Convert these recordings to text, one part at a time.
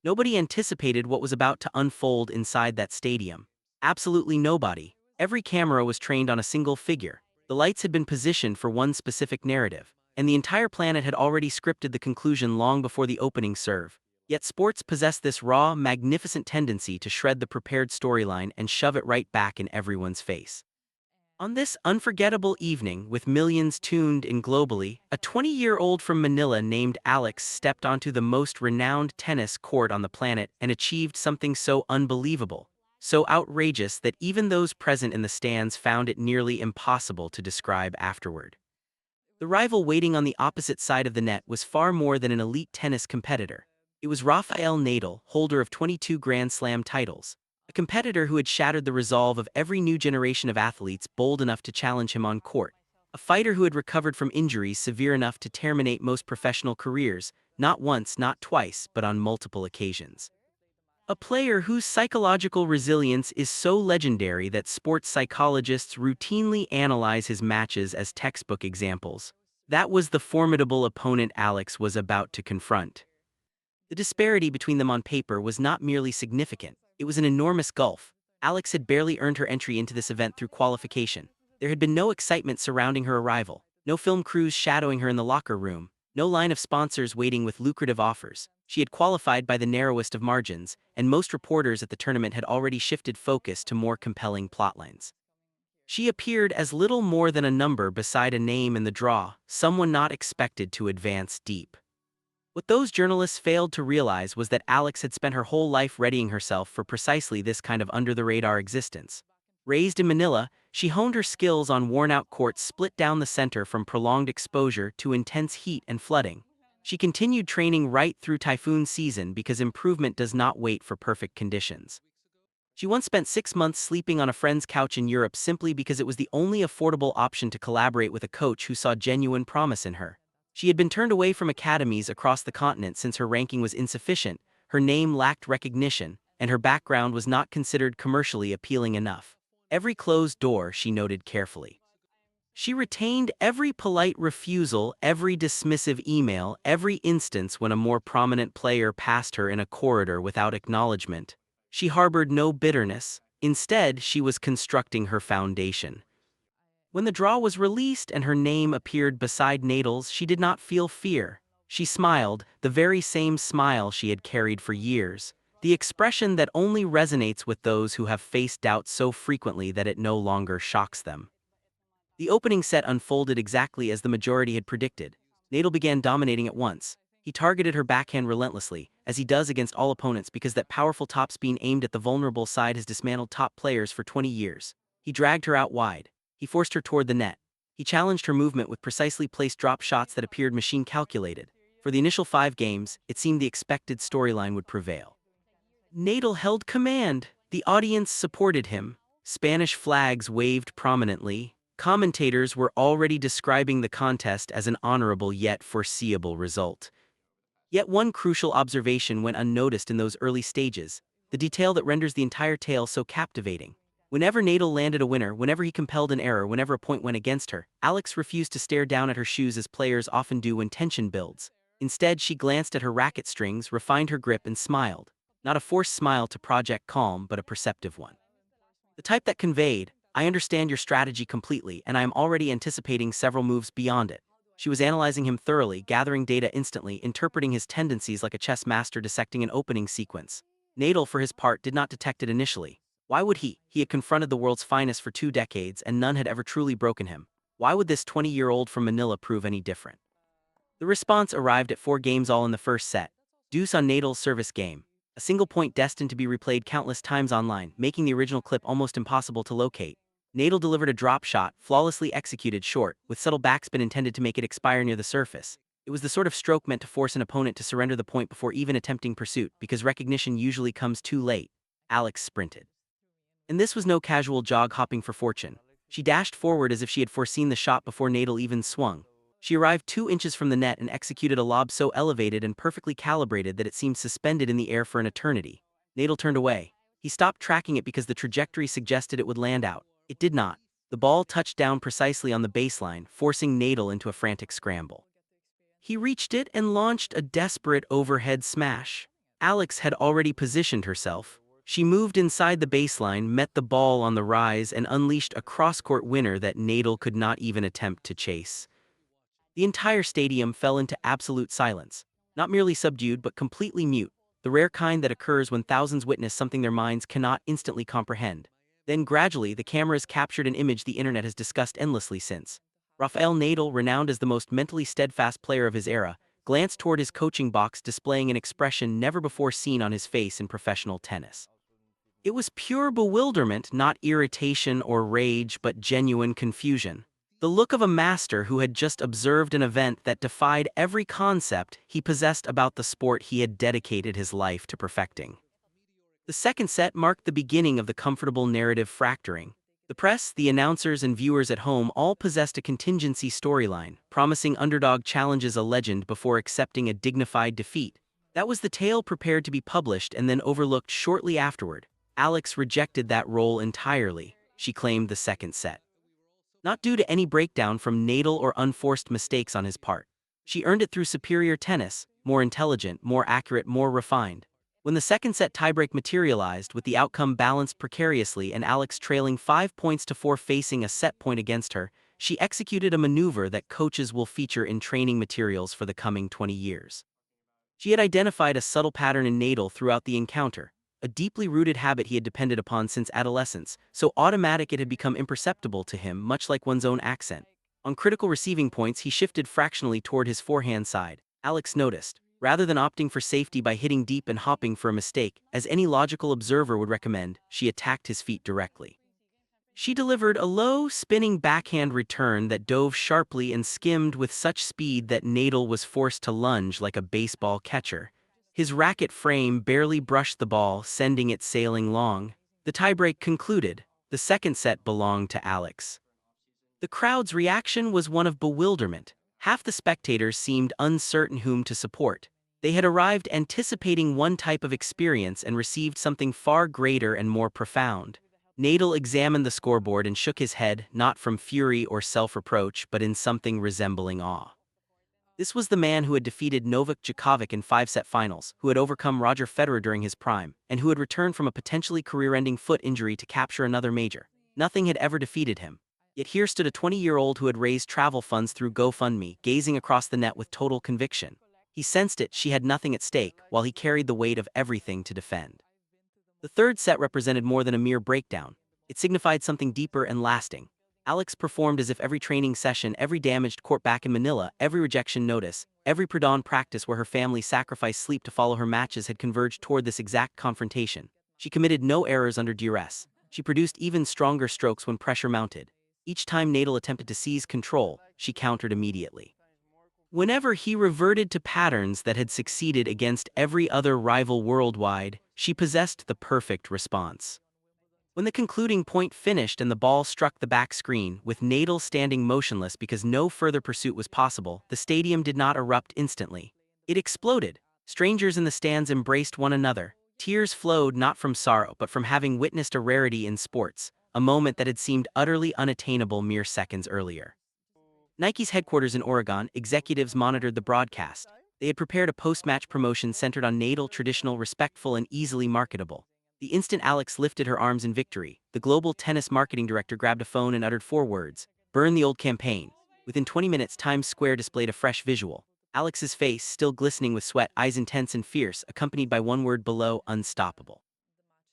Nobody anticipated what was about to unfold inside that stadium. Absolutely nobody. Every camera was trained on a single figure. The lights had been positioned for one specific narrative, and the entire planet had already scripted the conclusion long before the opening serve. Yet sports possess this raw, magnificent tendency to shred the prepared storyline and shove it right back in everyone's face. On this unforgettable evening, with millions tuned in globally, a 20-year-old from Manila named Alex stepped onto the most renowned tennis court on the planet and achieved something so unbelievable, so outrageous that even those present in the stands found it nearly impossible to describe afterward. The rival waiting on the opposite side of the net was far more than an elite tennis competitor. It was Rafael Nadal, holder of 22 Grand Slam titles, a competitor who had shattered the resolve of every new generation of athletes bold enough to challenge him on court, a fighter who had recovered from injuries severe enough to terminate most professional careers, not once, not twice, but on multiple occasions. A player whose psychological resilience is so legendary that sports psychologists routinely analyze his matches as textbook examples. That was the formidable opponent Alex was about to confront. The disparity between them on paper was not merely significant, it was an enormous gulf. Alex had barely earned her entry into this event through qualification. There had been no excitement surrounding her arrival, no film crews shadowing her in the locker room, no line of sponsors waiting with lucrative offers. She had qualified by the narrowest of margins, and most reporters at the tournament had already shifted focus to more compelling plotlines. She appeared as little more than a number beside a name in the draw, someone not expected to advance deep. What those journalists failed to realize was that Alex had spent her whole life readying herself for precisely this kind of under-the-radar existence. Raised in Manila, she honed her skills on worn-out courts split down the center from prolonged exposure to intense heat and flooding. She continued training right through typhoon season because improvement does not wait for perfect conditions. She once spent 6 months sleeping on a friend's couch in Europe simply because it was the only affordable option to collaborate with a coach who saw genuine promise in her. She had been turned away from academies across the continent since her ranking was insufficient, her name lacked recognition, and her background was not considered commercially appealing enough. Every closed door she noted carefully. She retained every polite refusal, every dismissive email, every instance when a more prominent player passed her in a corridor without acknowledgement. She harbored no bitterness. Instead, she was constructing her foundation. When the draw was released and her name appeared beside Nadal's, she did not feel fear. She smiled, the very same smile she had carried for years, the expression that only resonates with those who have faced doubt so frequently that it no longer shocks them. The opening set unfolded exactly as the majority had predicted. Nadal began dominating at once. He targeted her backhand relentlessly, as he does against all opponents because that powerful topspin aimed at the vulnerable side has dismantled top players for 20 years. He dragged her out wide. He forced her toward the net. He challenged her movement with precisely placed drop shots that appeared machine-calculated. For the initial 5 games, it seemed the expected storyline would prevail. Nadal held command. The audience supported him. Spanish flags waved prominently. Commentators were already describing the contest as an honorable yet foreseeable result. Yet one crucial observation went unnoticed in those early stages, the detail that renders the entire tale so captivating. Whenever Nadal landed a winner, whenever he compelled an error, whenever a point went against her, Alex refused to stare down at her shoes as players often do when tension builds. Instead, she glanced at her racket strings, refined her grip, and smiled. Not a forced smile to project calm, but a perceptive one. The type that conveyed, "I understand your strategy completely, and I am already anticipating several moves beyond it." She was analyzing him thoroughly, gathering data instantly, interpreting his tendencies like a chess master dissecting an opening sequence. Nadal, for his part, did not detect it initially. Why would he? He had confronted the world's finest for 2 decades, and none had ever truly broken him. Why would this 20-year-old from Manila prove any different? The response arrived at 4 games all in the first set. Deuce on Nadal's service game. A single point destined to be replayed countless times online, making the original clip almost impossible to locate. Nadal delivered a drop shot, flawlessly executed short, with subtle backspin intended to make it expire near the surface. It was the sort of stroke meant to force an opponent to surrender the point before even attempting pursuit, because recognition usually comes too late. Alex sprinted. And this was no casual jog hopping for fortune. She dashed forward as if she had foreseen the shot before Nadal even swung. She arrived 2 inches from the net and executed a lob so elevated and perfectly calibrated that it seemed suspended in the air for an eternity. Nadal turned away. He stopped tracking it because the trajectory suggested it would land out. It did not. The ball touched down precisely on the baseline, forcing Nadal into a frantic scramble. He reached it and launched a desperate overhead smash. Alex had already positioned herself. She moved inside the baseline, met the ball on the rise, and unleashed a cross-court winner that Nadal could not even attempt to chase. The entire stadium fell into absolute silence, not merely subdued but completely mute, the rare kind that occurs when thousands witness something their minds cannot instantly comprehend. Then gradually, the cameras captured an image the internet has discussed endlessly since. Rafael Nadal, renowned as the most mentally steadfast player of his era, glanced toward his coaching box, displaying an expression never before seen on his face in professional tennis. It was pure bewilderment, not irritation or rage, but genuine confusion. The look of a master who had just observed an event that defied every concept he possessed about the sport he had dedicated his life to perfecting. The second set marked the beginning of the comfortable narrative fracturing. The press, the announcers, and viewers at home all possessed a contingency storyline, promising underdog challenges a legend before accepting a dignified defeat. That was the tale prepared to be published and then overlooked shortly afterward. Alex rejected that role entirely, she claimed the second set. Not due to any breakdown from Nadal or unforced mistakes on his part. She earned it through superior tennis, more intelligent, more accurate, more refined. When the second set tiebreak materialized, with the outcome balanced precariously and Alex trailing 5 points to 4 facing a set point against her, she executed a maneuver that coaches will feature in training materials for the coming 20 years. She had identified a subtle pattern in Nadal throughout the encounter, a deeply rooted habit he had depended upon since adolescence, so automatic it had become imperceptible to him, much like one's own accent. On critical receiving points, he shifted fractionally toward his forehand side. Alex noticed, rather than opting for safety by hitting deep and hopping for a mistake, as any logical observer would recommend, she attacked his feet directly. She delivered a low, spinning backhand return that dove sharply and skimmed with such speed that Nadal was forced to lunge like a baseball catcher. His racket frame barely brushed the ball, sending it sailing long. The tiebreak concluded. The second set belonged to Alex. The crowd's reaction was one of bewilderment. Half the spectators seemed uncertain whom to support. They had arrived anticipating one type of experience and received something far greater and more profound. Nadal examined the scoreboard and shook his head, not from fury or self-reproach, but in something resembling awe. This was the man who had defeated Novak Djokovic in 5-set finals, who had overcome Roger Federer during his prime, and who had returned from a potentially career-ending foot injury to capture another major. Nothing had ever defeated him. Yet here stood a 20-year-old who had raised travel funds through GoFundMe, gazing across the net with total conviction. He sensed it, she had nothing at stake, while he carried the weight of everything to defend. The third set represented more than a mere breakdown. It signified something deeper and lasting. Alex performed as if every training session, every damaged court back in Manila, every rejection notice, every pre-dawn practice where her family sacrificed sleep to follow her matches had converged toward this exact confrontation. She committed no errors under duress. She produced even stronger strokes when pressure mounted. Each time Nadal attempted to seize control, she countered immediately. Whenever he reverted to patterns that had succeeded against every other rival worldwide, she possessed the perfect response. When the concluding point finished and the ball struck the back screen, with Nadal standing motionless because no further pursuit was possible, the stadium did not erupt instantly. It exploded. Strangers in the stands embraced one another. Tears flowed not from sorrow but from having witnessed a rarity in sports, a moment that had seemed utterly unattainable mere seconds earlier. Nike's headquarters in Oregon, executives monitored the broadcast. They had prepared a post-match promotion centered on Nadal, traditional, respectful, and easily marketable. The instant Alex lifted her arms in victory, the global tennis marketing director grabbed a phone and uttered 4 words: "Burn the old campaign." Within 20 minutes, Times Square displayed a fresh visual. Alex's face, still glistening with sweat, eyes intense and fierce, accompanied by one word below: unstoppable.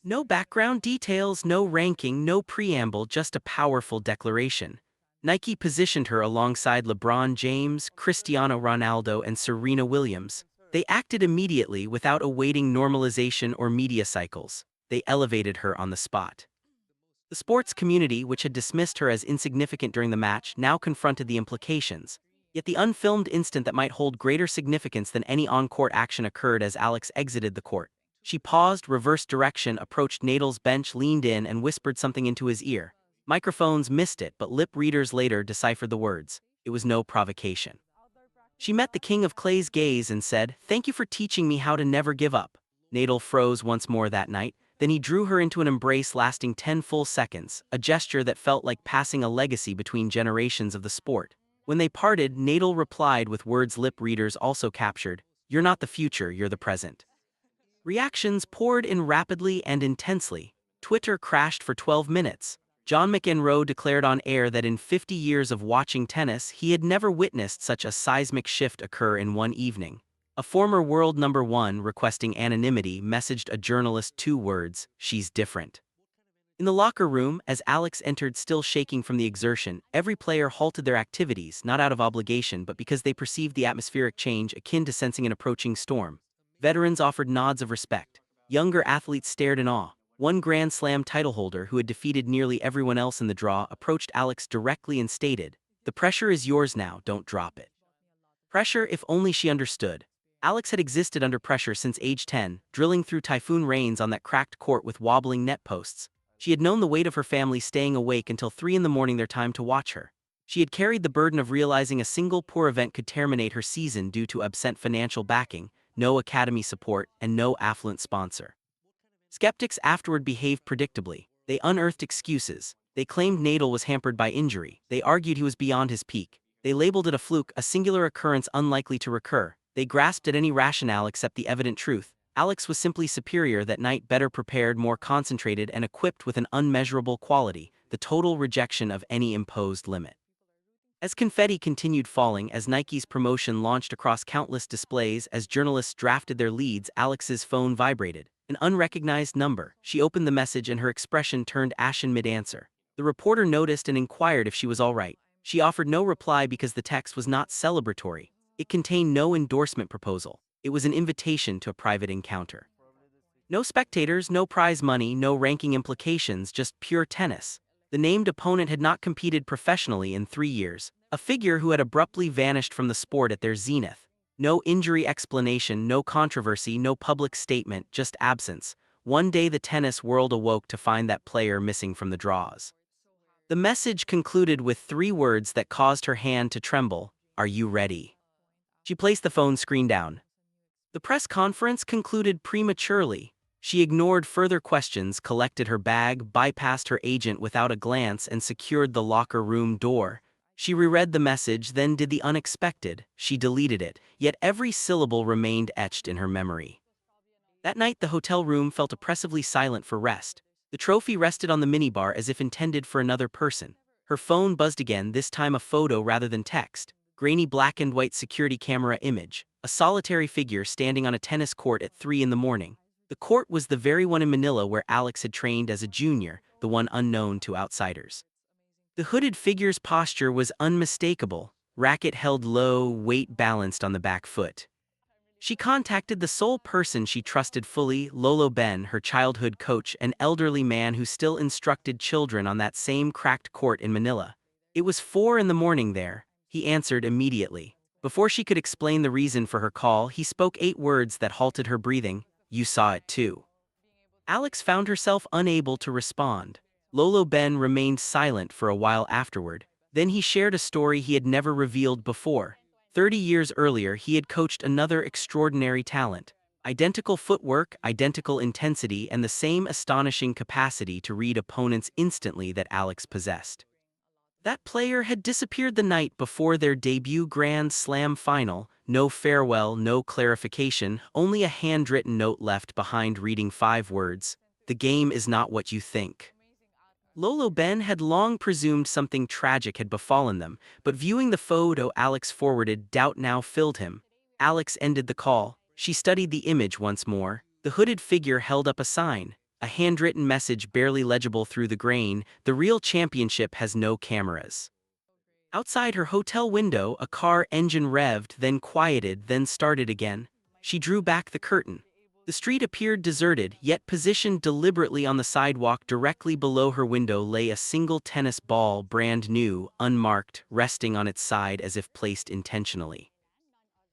No background details, no ranking, no preamble, just a powerful declaration. Nike positioned her alongside LeBron James, Cristiano Ronaldo, and Serena Williams. They acted immediately without awaiting normalization or media cycles. They elevated her on the spot. The sports community, which had dismissed her as insignificant during the match, now confronted the implications. Yet the unfilmed instant that might hold greater significance than any on-court action occurred as Alex exited the court. She paused, reversed direction, approached Nadal's bench, leaned in, and whispered something into his ear. Microphones missed it, but lip readers later deciphered the words. It was no provocation. She met the King of Clay's gaze and said, "Thank you for teaching me how to never give up." Nadal froze once more that night. Then he drew her into an embrace lasting 10 full seconds, a gesture that felt like passing a legacy between generations of the sport. When they parted, Nadal replied with words lip readers also captured, "You're not the future, you're the present." Reactions poured in rapidly and intensely. Twitter crashed for 12 minutes. John McEnroe declared on air that in 50 years of watching tennis, he had never witnessed such a seismic shift occur in one evening. A former world number one requesting anonymity messaged a journalist 2 words, "She's different." In the locker room, as Alex entered still shaking from the exertion, every player halted their activities, not out of obligation but because they perceived the atmospheric change akin to sensing an approaching storm. Veterans offered nods of respect. Younger athletes stared in awe. One Grand Slam title holder who had defeated nearly everyone else in the draw approached Alex directly and stated, "The pressure is yours now, don't drop it." Pressure, if only she understood. Alex had existed under pressure since age 10, drilling through typhoon rains on that cracked court with wobbling net posts. She had known the weight of her family staying awake until 3 in the morning their time to watch her. She had carried the burden of realizing a single poor event could terminate her season due to absent financial backing, no academy support, and no affluent sponsor. Skeptics afterward behaved predictably. They unearthed excuses. They claimed Nadal was hampered by injury. They argued he was beyond his peak. They labeled it a fluke, a singular occurrence unlikely to recur. They grasped at any rationale except the evident truth. Alex was simply superior that night, better prepared, more concentrated, and equipped with an unmeasurable quality, the total rejection of any imposed limit. As confetti continued falling, as Nike's promotion launched across countless displays, as journalists drafted their leads, Alex's phone vibrated. An unrecognized number. She opened the message and her expression turned ashen mid-answer. The reporter noticed and inquired if she was all right. She offered no reply because the text was not celebratory. It contained no endorsement proposal. It was an invitation to a private encounter. No spectators, no prize money, no ranking implications, just pure tennis. The named opponent had not competed professionally in 3 years, a figure who had abruptly vanished from the sport at their zenith. No injury explanation, no controversy, no public statement, just absence. One day the tennis world awoke to find that player missing from the draws. The message concluded with 3 words that caused her hand to tremble, "Are you ready?" She placed the phone screen down. The press conference concluded prematurely. She ignored further questions, collected her bag, bypassed her agent without a glance, and secured the locker room door. She reread the message, then did the unexpected. She deleted it, yet every syllable remained etched in her memory. That night the hotel room felt oppressively silent for rest. The trophy rested on the minibar as if intended for another person. Her phone buzzed again, this time a photo rather than text. Grainy black and white security camera image. A solitary figure standing on a tennis court at 3 in the morning. The court was the very one in Manila where Alex had trained as a junior, the one unknown to outsiders. The hooded figure's posture was unmistakable, racket held low, weight balanced on the back foot. She contacted the sole person she trusted fully, Lolo Ben, her childhood coach, an elderly man who still instructed children on that same cracked court in Manila. It was 4 in the morning there, he answered immediately. Before she could explain the reason for her call, he spoke 8 words that halted her breathing. "You saw it too." Alex found herself unable to respond. Lolo Ben remained silent for a while afterward. Then he shared a story he had never revealed before. 30 years earlier, he had coached another extraordinary talent. Identical footwork, identical intensity, and the same astonishing capacity to read opponents instantly that Alex possessed. That player had disappeared the night before their debut Grand Slam final. No farewell, no clarification, only a handwritten note left behind reading 5 words. "The game is not what you think." Lolo Ben had long presumed something tragic had befallen them, but viewing the photo Alex forwarded, doubt now filled him. Alex ended the call. She studied the image once more. The hooded figure held up a sign. A handwritten message barely legible through the grain, "The real championship has no cameras." Outside her hotel window, a car engine revved, then quieted, then started again. She drew back the curtain. The street appeared deserted, yet positioned deliberately on the sidewalk directly below her window lay a single tennis ball, brand new, unmarked, resting on its side as if placed intentionally.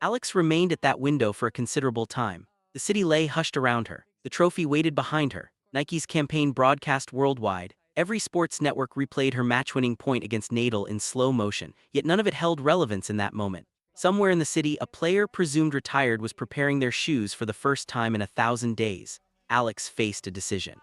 Alex remained at that window for a considerable time. The city lay hushed around her. The trophy waited behind her. Nike's campaign broadcast worldwide. Every sports network replayed her match-winning point against Nadal in slow motion, yet none of it held relevance in that moment. Somewhere in the city, a player presumed retired was preparing their shoes for the first time in 1,000 days. Alex faced a decision.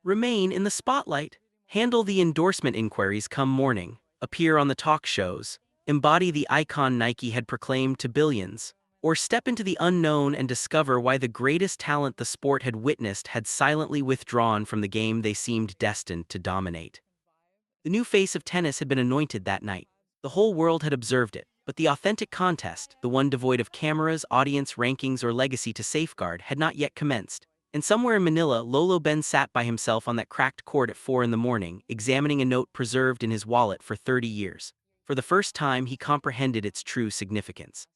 Remain in the spotlight, handle the endorsement inquiries come morning, appear on the talk shows, embody the icon Nike had proclaimed to billions, Or step into the unknown and discover why the greatest talent the sport had witnessed had silently withdrawn from the game they seemed destined to dominate. The new face of tennis had been anointed that night. The whole world had observed it, but the authentic contest, the one devoid of cameras, audience rankings, or legacy to safeguard, had not yet commenced. And somewhere in Manila, Lolo Ben sat by himself on that cracked court at 4 in the morning, examining a note preserved in his wallet for 30 years. For the first time, he comprehended its true significance.